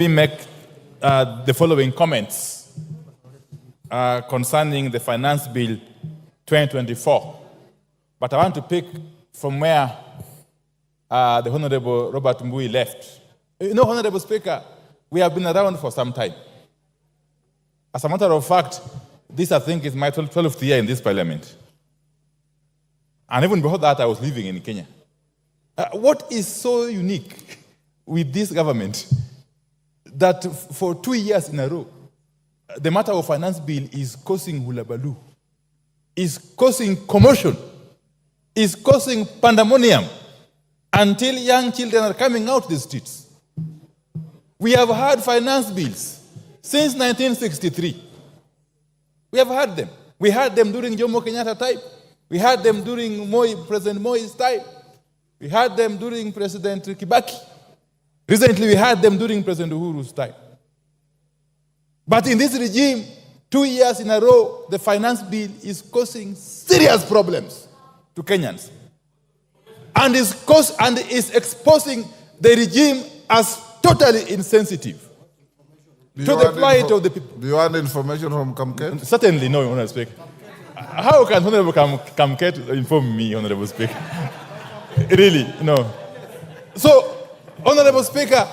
We make the following comments concerning the Finance Bill 2024. But I want to pick from where the Honorable Robert Mbui left. You know, Honorable Speaker, we have been around for some time. As a matter of fact, this, I think, is my 12th year in this parliament. And even before that, I was living in Kenya. What is so unique with this government that for 2 years in a row, the matter of finance bill is causing hulabaloo, is causing commotion, is causing pandemonium until young children are coming out the streets? We have had finance bills since 1963. We have had them. We had them during Jomo Kenyatta time. We had them during President Moi's time. We had them during President Kibaki. Recently, we had them during President Uhuru's time. But in this regime, 2 years in a row, the finance bill is causing serious problems to Kenyans. And is exposing the regime as totally insensitive to the plight of the people. Do you want information from Kamket? Certainly no, Honorable Speaker. How can Honorable Kamket inform me, Honorable Speaker? Really, no. So, Honorable Speaker,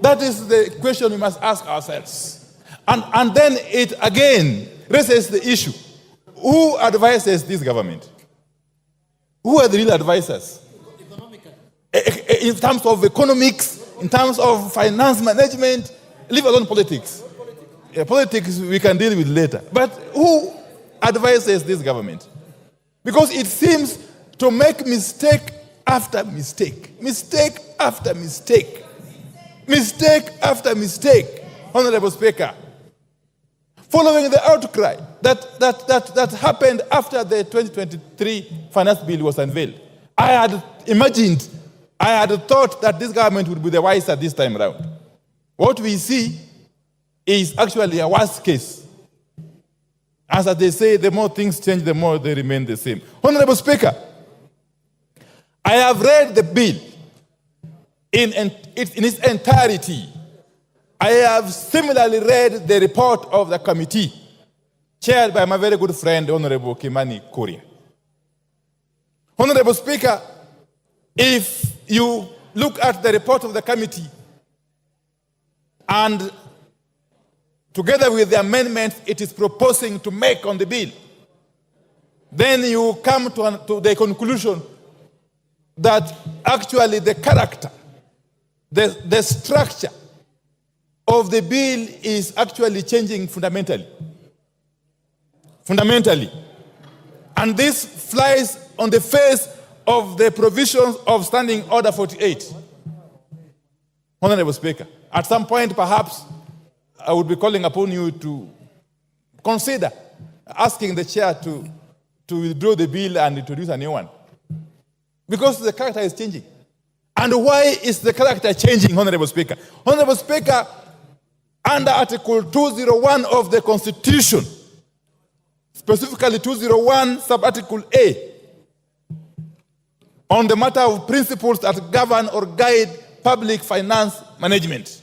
that is the question we must ask ourselves. And then it again raises the issue. Who advises this government? Who are the real advisors? In terms of economics, in terms of finance management, leave alone politics. Politics we can deal with later. But who advises this government? Because it seems to make mistake after mistake, mistake after mistake, mistake after mistake, Honorable Speaker. Following the outcry that happened after the 2023 finance bill was unveiled, I had thought that this government would be the wiser this time around. What we see is actually a worst case. As they say, the more things change, the more they remain the same. Honorable Speaker, I have read the bill in its entirety. I have similarly read the report of the committee chaired by my very good friend, Honorable Kimani Korea. Honorable Speaker, if you look at the report of the committee and together with the amendments it is proposing to make on the bill, then you come to the conclusion that actually the character, the structure of the bill is actually changing fundamentally. Fundamentally. And this flies on the face of the provisions of Standing Order 48. Honorable Speaker, at some point perhaps I would be calling upon you to consider asking the chair to withdraw the bill and introduce a new one. Because the character is changing. And why is the character changing, Honorable Speaker? Honorable Speaker, under Article 201 of the Constitution, specifically 201 sub-article A, on the matter of principles that govern or guide public finance management.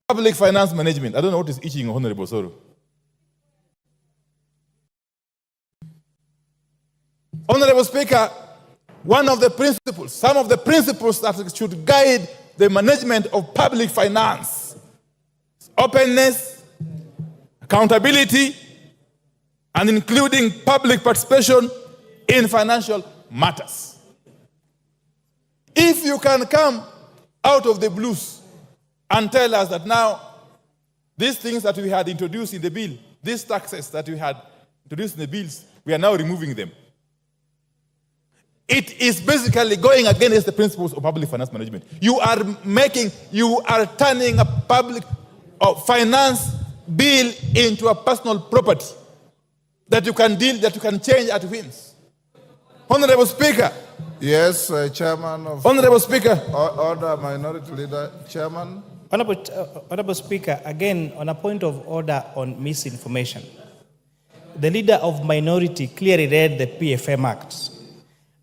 Public finance management. I don't know what is itching, Honorable Soro. Honorable Speaker, one of the principles, some of the principles that should guide the management of public finance: openness, accountability, and including public participation in financial matters. If you can come out of the blues and tell us that now these things that we had introduced in the bill, these taxes that we had introduced in the bills, we are now removing them. It is basically going against the principles of public finance management. You are turning a public finance bill into a personal property that you can change at whims. Honorable Speaker. Yes, Chairman of... Honorable Speaker. Order, Minority Leader, Chairman. Honorable Speaker, again, on a point of order on misinformation. The Leader of Minority clearly read the PFM Act.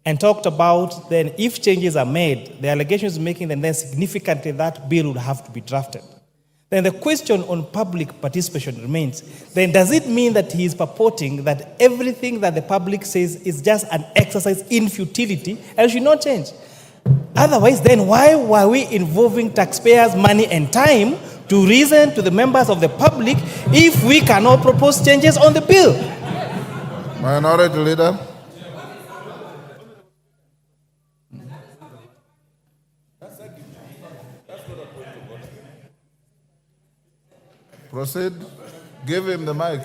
and talked about then if changes are made, the allegations making them then significantly that bill would have to be drafted. Then the question on public participation remains. Then does it mean that he is purporting that everything that the public says is just an exercise in futility and should not change? Otherwise, then why were we involving taxpayers' money and time to reason to the members of the public if we cannot propose changes on the bill? Minority Leader. Proceed. Give him the mic.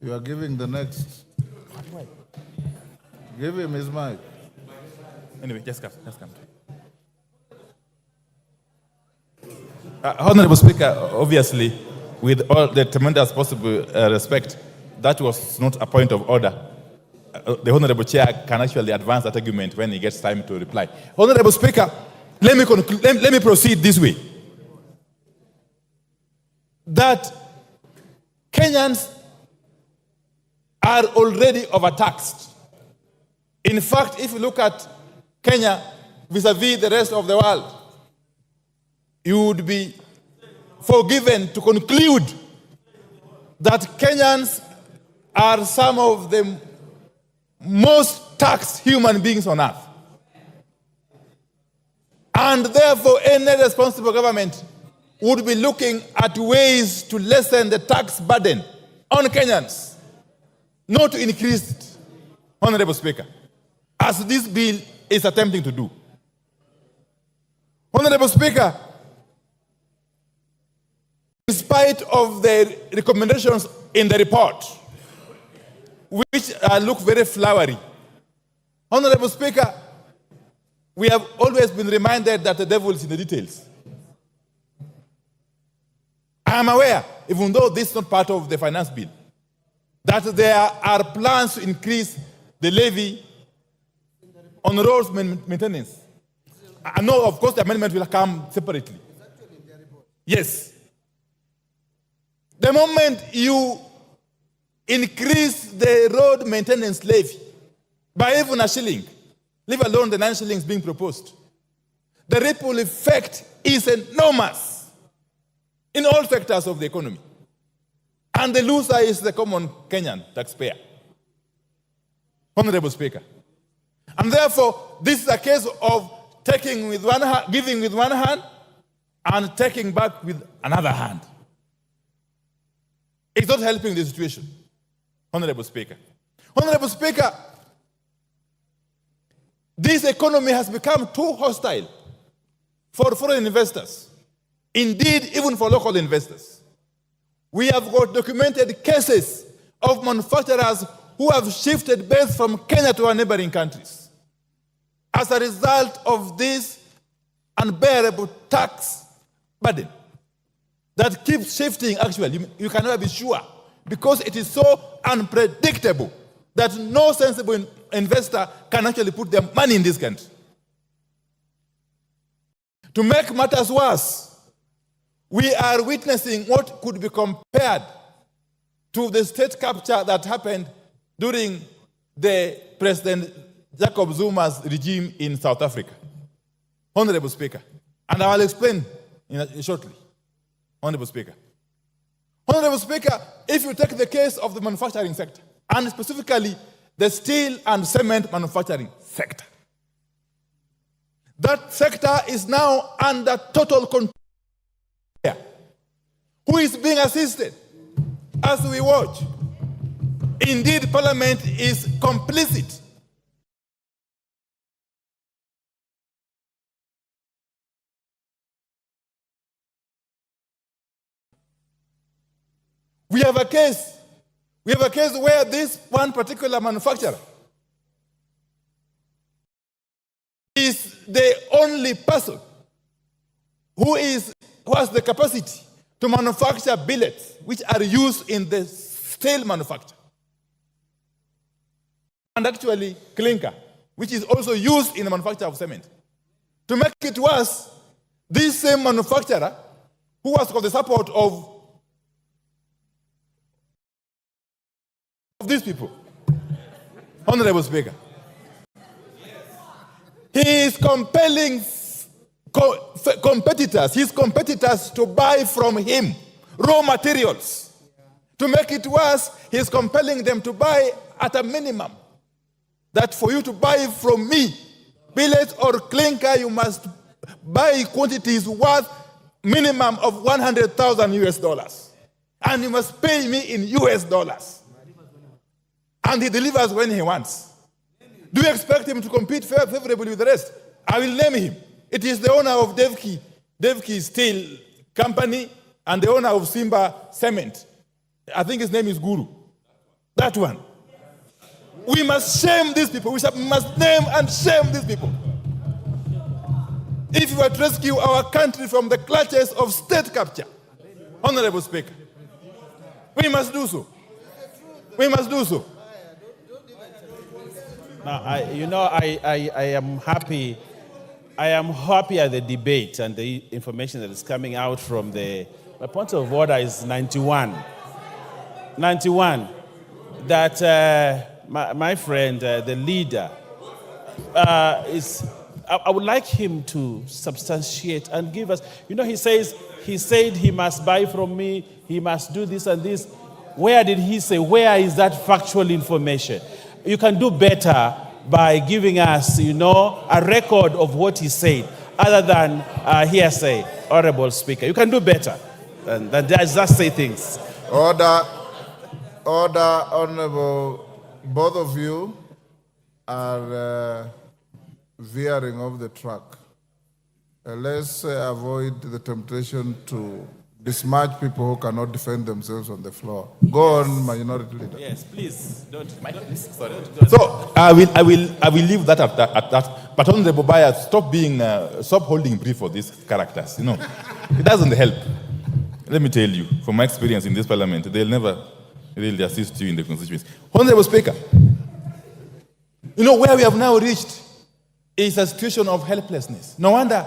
You are giving the next. Give him his mic. Anyway, just come. Honorable Speaker, obviously, with all the tremendous possible respect, that was not a point of order. The Honorable Chair can actually advance that argument when he gets time to reply. Honorable Speaker, let me proceed this way. That Kenyans are already overtaxed. In fact, if you look at Kenya vis-a-vis the rest of the world, you would be forgiven to conclude that Kenyans are some of the most taxed human beings on earth. And therefore, any responsible government would be looking at ways to lessen the tax burden on Kenyans, not to increase it, Honorable Speaker, as this bill is attempting to do. Honorable Speaker, in spite of the recommendations in the report, which look very flowery, Honorable Speaker, we have always been reminded that the devil is in the details. I am aware, even though this is not part of the finance bill, that there are plans to increase the levy on roads maintenance. I know, of course, the amendment will come separately. Yes. The moment you increase the road maintenance levy by even a shilling, leave alone the 9 shillings being proposed, the ripple effect is enormous in all sectors of the economy. And the loser is the common Kenyan taxpayer. Honorable Speaker. And therefore, this is a case of taking with one hand, giving with one hand, and taking back with another hand. It's not helping the situation, Honorable Speaker. Honorable Speaker, this economy has become too hostile for foreign investors. Indeed, even for local investors. We have got documented cases of manufacturers who have shifted base from Kenya to our neighboring countries as a result of this unbearable tax burden that keeps shifting. Actually, you can never be sure because it is so unpredictable that no sensible investor can actually put their money in this country. To make matters worse, we are witnessing what could be compared to the state capture that happened during the President Jacob Zuma's regime in South Africa. Honorable Speaker, and I will explain shortly. Honorable Speaker. Honorable Speaker, if you take the case of the manufacturing sector, and specifically the steel and cement manufacturing sector, that sector is now under total control. Who is being assisted as we watch? Indeed, Parliament is complicit. We have a case where this one particular manufacturer is the only person who has the capacity to manufacture billets which are used in the steel manufacture. And actually clinker, which is also used in the manufacture of cement. To make it worse, this same manufacturer, who has got the support of these people, Honorable Speaker. He is compelling his competitors to buy from him raw materials. To make it worse, he is compelling them to buy at a minimum. That for you to buy from me, billet or clinker, you must buy quantities worth minimum of 100,000 US dollars. And you must pay me in US dollars. And he delivers when he wants. Do you expect him to compete favorably with the rest? I will name him. It is the owner of Devki Steel Company and the owner of Simba Cement. I think his name is Guru. That one. We must shame these people. We must name and shame these people. If we are to rescue our country from the clutches of state capture, Honorable Speaker, we must do so. We must do so. Now, I am happy. I am happy at the debate and the information that is coming out from the. My point of order is 91. 91. That my friend, the leader, is. I would like him to substantiate and give us. He said he must buy from me. He must do this and this. Where did he say? Where is that factual information? You can do better by giving us, a record of what he said, other than hearsay, Honorable Speaker. You can do better than just say things. Order, Honorable. Both of you are veering off the track. Let's avoid the temptation to besmirch people who cannot defend themselves on the floor. Go on, Minority Leader. Yes, please. Don't. So I will leave that at that. But Honorable Baya, stop holding brief for these characters. It doesn't help. Let me tell you, from my experience in this parliament, they'll never really assist you in the constituency. Honorable Speaker, where we have now reached is a situation of helplessness. No wonder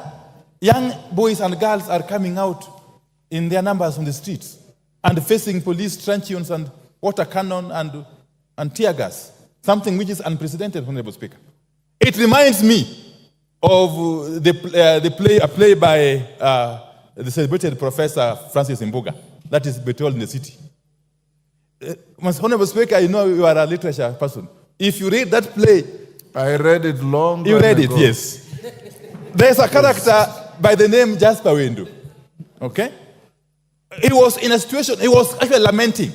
young boys and girls are coming out in their numbers on the streets and facing police truncheons and water cannon and tear gas, something which is unprecedented, Honorable Speaker. It reminds me of a play by the celebrated Professor Francis Mbuga, that is Betrayal in the City. Honorable Speaker, you are a literature person. If you read that play, I read it long ago. You read it, yes. There's a character by the name Jasper Windu. Okay? He was in a situation, he was actually lamenting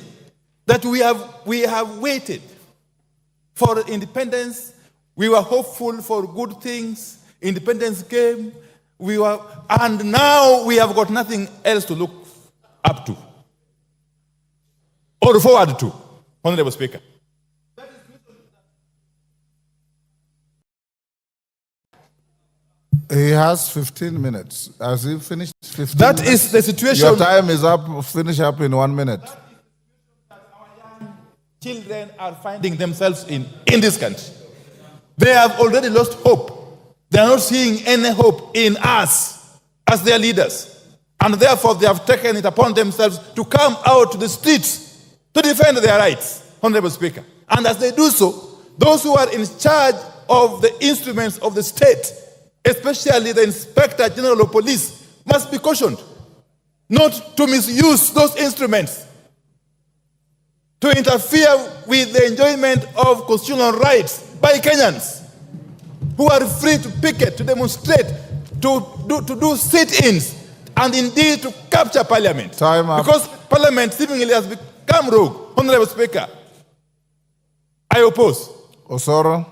that we have waited for independence. We were hopeful for good things. Independence came. And now we have got nothing else to look up to or forward to, Honorable Speaker. He has 15 minutes. Has he finished 15 That minutes? is the situation. Your time is up. Finish up in 1 minute. Children are finding themselves in this country. They have already lost hope. They are not seeing any hope in us as their leaders. And therefore, they have taken it upon themselves to come out to the streets to defend their rights, Honorable Speaker. And as they do so, those who are in charge of the instruments of the state, especially the Inspector General of Police, must be cautioned not to misuse those instruments to interfere with the enjoyment of constitutional rights by Kenyans who are free to picket, to demonstrate, to do sit-ins, and indeed to capture Parliament. Time up. Because Parliament seemingly has become rogue. Honorable Speaker, I oppose. Osoro.